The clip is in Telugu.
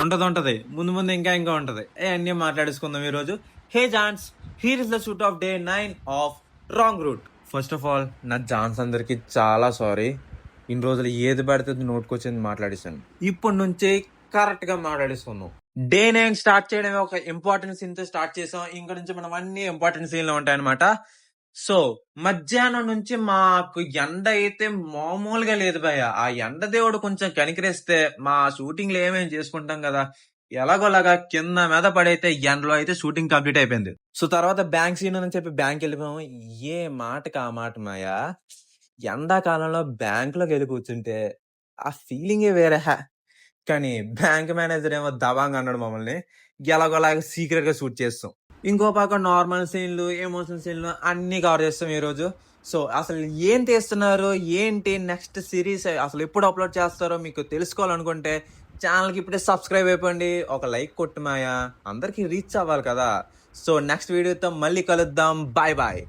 ఉంటది ముందు ముందు ఇంకా ఉంటది అన్నీ మాట్లాడేసుకుందాం ఈ రోజు. Hey jaans, here is the shoot of day 9 of Wrong Route. First of all నా జాన్స్ అందరికి చాలా సారీ. ఇన్ని రోజులు ఏది పడితే నోటుకొచ్చింది మాట్లాడేసాను. ఇప్పటి నుంచి కరెక్ట్ గా మాట్లాడేసుకుందాం. డే 9 స్టార్ట్ చేయడమే ఒక ఇంపార్టెంట్ సీన్ తో స్టార్ట్ చేసాం. ఇంకా నుంచి మనం అన్ని ఇంపార్టెంట్ సీన్లు ఉంటాయన్నమాట. సో మధ్యాహ్నం నుంచి మాకు ఎండ అయితే మామూలుగా లేదు భయ్య. ఆ ఎండ దేవుడు కొంచెం కనికరిస్తే మా షూటింగ్ లో ఏమేమి చేసుకుంటాం కదా, ఎలాగోలాగా కింద మీద పడైతే ఎండలో అయితే షూటింగ్ కంప్లీట్ అయిపోయింది. సో తర్వాత బ్యాంక్ సీన్ అని చెప్పి బ్యాంక్ వెళ్ళిపోయాము. ఏ మాటకి ఆ మాట మాయా. ఎండాకాలంలో బ్యాంక్ లోకి వెళ్ళి కూర్చుంటే ఆ ఫీలింగే వేరే. కానీ బ్యాంక్ మేనేజర్ ఏమో దబాంగా అన్నాడు మమ్మల్ని. ఎలాగోలాగా సీక్రెట్ గా షూట్ చేస్తాం. ఇంకో పక్క నార్మల్ సీన్లు, ఎమోషనల్ సీన్లు అన్ని కవర్ చేస్తాం ఈ రోజు. సో అసలు ఏం తీస్తున్నారు, ఏంటి నెక్స్ట్ సిరీస్ అసలు ఎప్పుడు అప్లోడ్ చేస్తారో మీకు తెలుసుకోవాలనుకుంటే ఛానల్కి ఇప్పుడే సబ్స్క్రైబ్ అయిపోండి, ఒక లైక్ కొట్టు మాయా, అందరికి రీచ్ అవ్వాలి కదా. సో నెక్స్ట్ వీడియోతో మళ్ళీ కలుద్దాం. Bye bye.